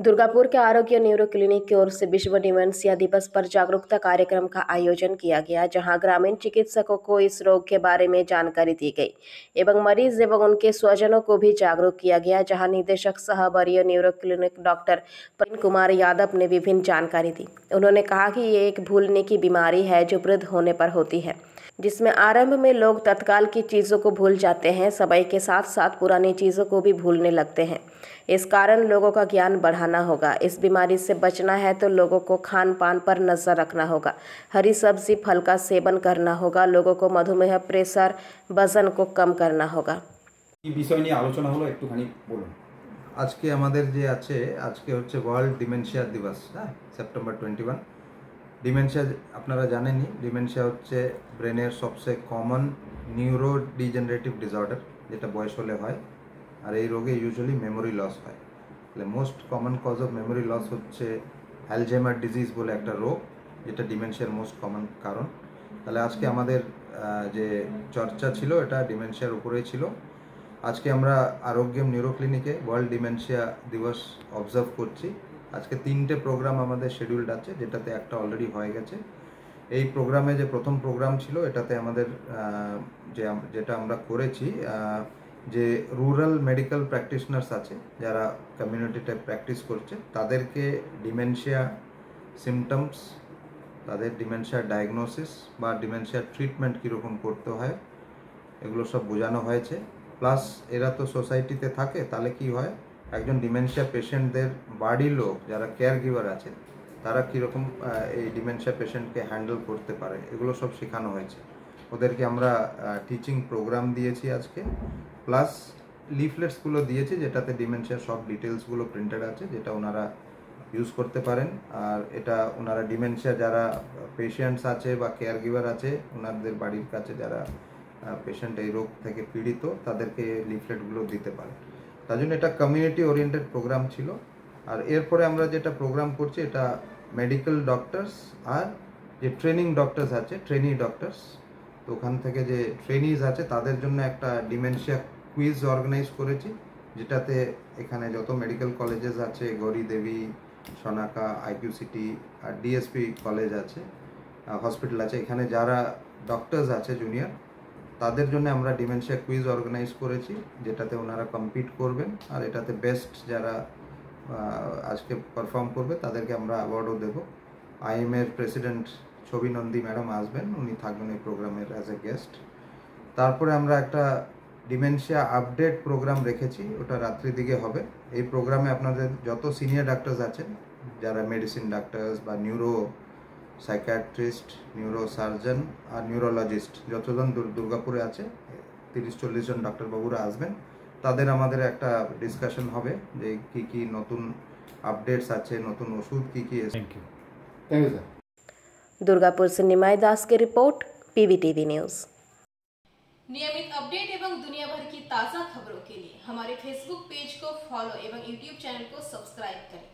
दुर्गापुर के आरोग्य neuro clinic की ओर से विश्व डिमेंशिया दिवस पर जागरूकता कार्यक्रम का आयोजन किया गया, जहां ग्रामीण चिकित्सकों को इस रोग के बारे में जानकारी दी गई एवं मरीज एवं उनके स्वजनों को भी जागरूक किया गया। जहां निदेशक सह वरीय neuro clinic doctor Praveen Kumar Yadav ने विभिन्न जानकारी दी। उन्होंने कहा कि ये एक भूलने की बीमारी है जो वृद्ध होने पर होती है, जिसमें आरंभ में लोग तत्काल की चीज़ों को भूल जाते हैं, समय के साथ साथ पुरानी चीज़ों को भी भूलने लगते हैं। इस कारण लोगों का ज्ञान बढ़ाना होगा। इस बीमारी से बचना है तो लोगों को खान पान पर नजर रखना होगा, हरी सब्जी फल का सेवन करना होगा, लोगों को मधुमेह, प्रेशर, वजन को कम करना होगा। বিষয় নিয়ে আলোচনা হলো, একটুখানি বলুন। আজকে আমাদের যে আছে, আজকে হচ্ছে ওয়ার্ল্ড ডিমেনশিয়া দিবস, হ্যাঁ, সেপ্টেম্বর 21। ডিমেনশিয়া আপনারা জানেনই, ডিমেনশিয়া হচ্ছে ব্রেনের সবচেয়ে কমন নিউরো ডিজেনারেটিভ ডিসঅর্ডার, যেটা বয়স হলে হয়। আর এই রোগে ইউজুয়ালি মেমোরি লস হয়। তাহলে most common cause of memory loss হচ্ছে অ্যালঝেইমার ডিজিজ বলে একটা রোগ, যেটা ডিমেনশিয়ার মোস্ট কমন কারণ। তাহলে আজকে আমাদের যে চর্চা ছিল এটা ডিমেনশিয়ার উপরেই ছিল। আজকে আমরা আরোগ্যম নিউরো ক্লিনিকে ওয়ার্ল্ড ডিমেনশিয়া দিবস অবজার্ভ করছি। আজকে 3টে প্রোগ্রাম আমাদের শিডিউলড আছে, যেটাতে একটা অলরেডি হয়ে গেছে। এই প্রোগ্রামে যে প্রথম প্রোগ্রাম ছিল, এটাতে আমাদের যেটা আমরা করেছি, যে রুরাল মেডিকেল প্র্যাকটিশনার্স আছে যারা কমিউনিটিতে প্র্যাকটিস করছে, তাদেরকে ডিমেনশিয়া সিমটমস, তাদের ডিমেনশিয়া ডায়াগনোসিস বা ডিমেনশিয়া ট্রিটমেন্ট কীরকম করতে হয় এগুলো সব বোঝানো হয়েছে। প্লাস এরা তো সোসাইটিতে থাকে, তাহলে কি হয়, একজন ডিমেনশিয়া পেশেন্টদের বাড়ির লোক যারা কেয়ার গিভার আছে তারা কীরকম এই ডিমেনশিয়া পেশেন্টকে হ্যান্ডেল করতে পারে, এগুলো সব শেখানো হয়েছে। ওদেরকে আমরা টিচিং প্রোগ্রাম দিয়েছি আজকে, প্লাস লিফলেটসগুলো দিয়েছি যেটাতে ডিমেনশিয়ার সব ডিটেলসগুলো প্রিন্টেড আছে, যেটা ওনারা ইউজ করতে পারেন। আর এটা ওনারা ডিমেনশিয়া যারা পেশেন্টস আছে বা কেয়ার গিভার আছে, ওনাদের বাড়ির কাছে যারা পেশেন্ট এই রোগ থেকে পীড়িত, তাদেরকে লিফলেটগুলো দিতে পারে। তার জন্য এটা কমিউনিটি ওরিয়েন্টেড প্রোগ্রাম ছিল। আর এরপরে আমরা যেটা প্রোগ্রাম করছি, এটা মেডিকেল ডক্টরস আর যে ট্রেনিং ডক্টরস আছে, ট্রেনি ডক্টরস, তো ওখান থেকে যে ট্রেনিজ আছে তাদের জন্য একটা ডিমেনশিয়া কুইজ অর্গানাইজ করেছি, যেটাতে এখানে যত মেডিকেল কলেজেস আছে, গৌরী দেবী, সোনাকা, আইকিউ সিটি আর ডিএসপি কলেজ আছে, হসপিটাল আছে, এখানে যারা ডক্টরস আছে জুনিয়র, তাদের জন্য আমরা ডিমেনশিয়া কুইজ অর্গানাইজ করেছি, যেটাতে ওনারা কম্পিট করবেন। আর এটাতে বেস্ট যারা আজকে পারফর্ম করবে তাদেরকে আমরা অ্যাওয়ার্ডও দেব। আইএমের প্রেসিডেন্ট ছবি নন্দী ম্যাডাম আসবেন, উনি থাকবেন এই প্রোগ্রামের অ্যাজ এ গেস্ট। তারপরে আমরা একটা ডিমেনশিয়া আপডেট প্রোগ্রাম রেখেছি, ওটা রাত্রির দিকে হবে। এই প্রোগ্রামে আপনাদের যত সিনিয়র ডাক্তারস আছেন, যারা মেডিসিন ডাক্তারস বা নিউরো সাইকিয়াট্রিস্ট, নিউরো সার্জন আর নিউরোলজিস্ট যতজন দুর্গাপুরে আছে, 30-40 জন ডাক্তারবাবুরা আসবেন। তাদের আমাদের একটা ডিসকাশন হবে যে কি কি নতুন আপডেটস আছে, নতুন ওষুধ কি কি। Thank you sir. दुर्गापुर से निमाई दास की रिपोर्ट, PVTV न्यूज़। नियमित अपडेट एवं दुनिया भर की ताज़ा खबरों के लिए हमारे फेसबुक पेज को फॉलो एवं यूट्यूब चैनल को सब्सक्राइब करें।